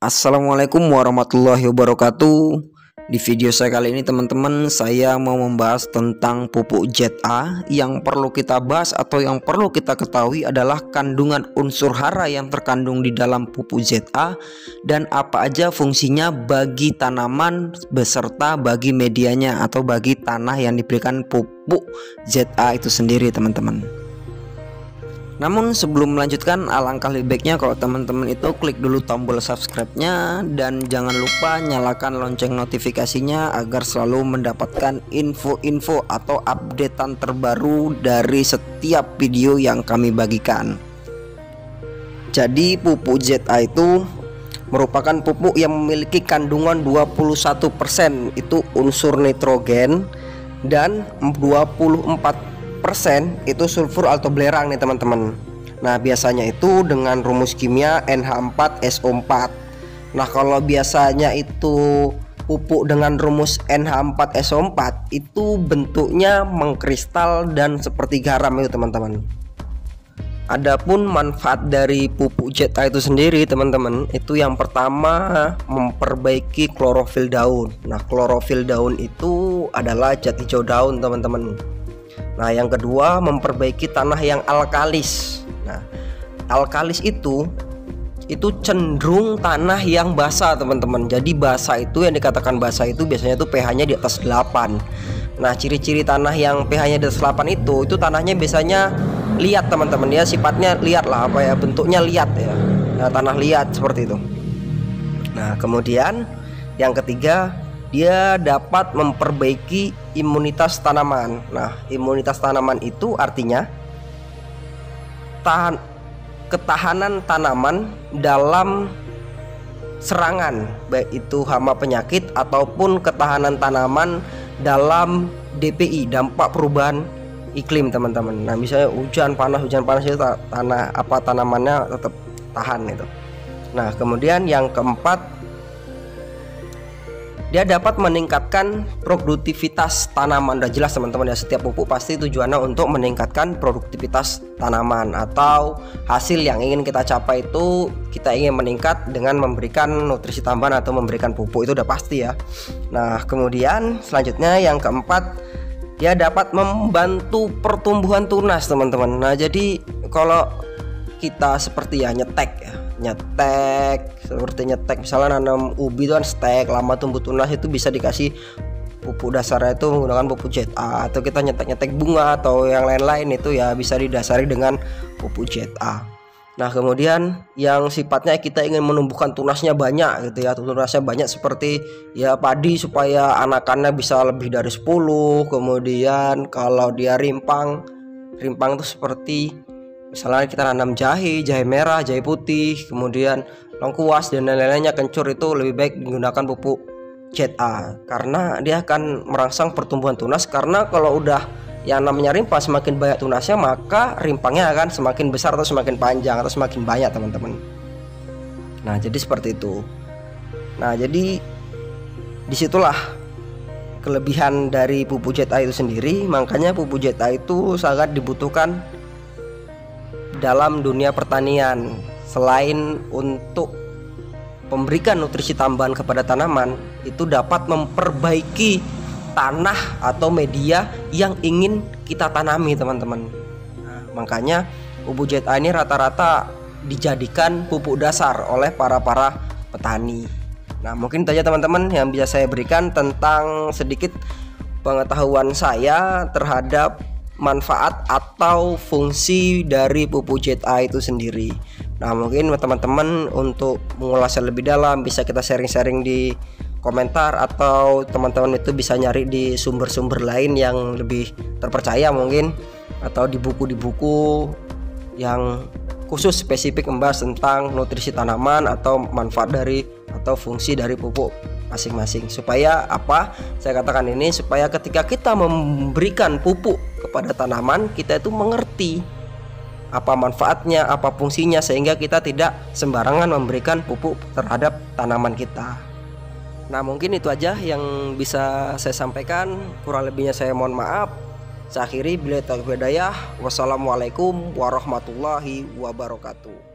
Assalamualaikum warahmatullahi wabarakatuh. Di video saya kali ini teman-teman, saya mau membahas tentang pupuk ZA. Yang perlu kita bahas atau yang perlu kita ketahui adalah kandungan unsur hara yang terkandung di dalam pupuk ZA dan apa aja fungsinya bagi tanaman beserta bagi medianya atau bagi tanah yang diberikan pupuk ZA itu sendiri teman-teman. Namun sebelum melanjutkan, alangkah lebih baiknya kalau teman-teman itu klik dulu tombol subscribe-nya dan jangan lupa nyalakan lonceng notifikasinya agar selalu mendapatkan info-info atau updatean terbaru dari setiap video yang kami bagikan. Jadi pupuk ZA itu merupakan pupuk yang memiliki kandungan 21% itu unsur nitrogen dan 24% itu sulfur atau belerang nih teman-teman. Nah biasanya itu dengan rumus kimia NH4SO4. Nah kalau biasanya itu pupuk dengan rumus NH4SO4 itu bentuknya mengkristal dan seperti garam itu teman-teman. Adapun manfaat dari pupuk ZA itu sendiri teman-teman, itu yang pertama memperbaiki klorofil daun. Nah klorofil daun itu adalah zat hijau daun teman-teman. Nah yang kedua memperbaiki tanah yang alkalis. Nah alkalis itu cenderung tanah yang basah teman-teman. Jadi basah itu, yang dikatakan basah itu biasanya tuh pH-nya di atas 8. Nah ciri-ciri tanah yang pH-nya di atas 8 itu tanahnya biasanya liat teman-teman ya, sifatnya liat lah, apa ya, bentuknya liat ya. Nah, tanah liat seperti itu. Nah kemudian yang ketiga, dia dapat memperbaiki imunitas tanaman. Nah imunitas tanaman itu artinya ketahanan tanaman dalam serangan, baik itu hama penyakit ataupun ketahanan tanaman dalam DPI, dampak perubahan iklim teman-teman. Nah misalnya hujan panas itu tanamannya tetap tahan itu. Nah kemudian yang keempat, dia dapat meningkatkan produktivitas tanaman. Udah jelas teman-teman ya, setiap pupuk pasti tujuannya untuk meningkatkan produktivitas tanaman atau hasil yang ingin kita capai itu kita ingin meningkat dengan memberikan nutrisi tambahan atau memberikan pupuk, itu udah pasti ya. Nah kemudian selanjutnya yang keempat, dia dapat membantu pertumbuhan tunas teman-teman. Nah jadi kalau kita seperti ya nyetek misalnya nanam ubi itu kan stek, lama tumbuh tunas, itu bisa dikasih pupuk dasarnya itu menggunakan pupuk ZA, atau kita nyetek bunga atau yang lain-lain itu ya bisa didasari dengan pupuk ZA. Nah kemudian yang sifatnya kita ingin menumbuhkan tunasnya banyak gitu ya, tunasnya banyak seperti ya padi supaya anakannya bisa lebih dari 10. Kemudian kalau dia rimpang itu seperti misalnya kita nanam jahe merah, jahe putih, kemudian lengkuas dan lain-lainnya, kencur, itu lebih baik menggunakan pupuk ZA karena dia akan merangsang pertumbuhan tunas. Karena kalau udah yang namanya rimpang, semakin banyak tunasnya maka rimpangnya akan semakin besar atau semakin panjang atau semakin banyak teman-teman. Nah jadi seperti itu. Nah jadi disitulah kelebihan dari pupuk ZA itu sendiri. Makanya pupuk ZA itu sangat dibutuhkan dalam dunia pertanian. Selain untuk memberikan nutrisi tambahan kepada tanaman, itu dapat memperbaiki tanah atau media yang ingin kita tanami teman-teman. Nah, makanya pupuk ZA ini rata-rata dijadikan pupuk dasar oleh para petani. Nah mungkin itu aja teman-teman yang bisa saya berikan tentang sedikit pengetahuan saya terhadap manfaat atau fungsi dari pupuk ZA itu sendiri. Nah mungkin teman-teman untuk mengulasnya lebih dalam bisa kita sharing-sharing di komentar, atau teman-teman itu bisa nyari di sumber-sumber lain yang lebih terpercaya mungkin, atau di buku-buku yang khusus spesifik membahas tentang nutrisi tanaman atau manfaat dari atau fungsi dari pupuk masing-masing. Supaya apa saya katakan ini, supaya ketika kita memberikan pupuk kepada tanaman, kita itu mengerti apa manfaatnya, apa fungsinya, sehingga kita tidak sembarangan memberikan pupuk terhadap tanaman kita. Nah mungkin itu aja yang bisa saya sampaikan, kurang lebihnya saya mohon maaf. Saya akhiri, billahi taufiq wal hidayah. Wassalamualaikum warahmatullahi wabarakatuh.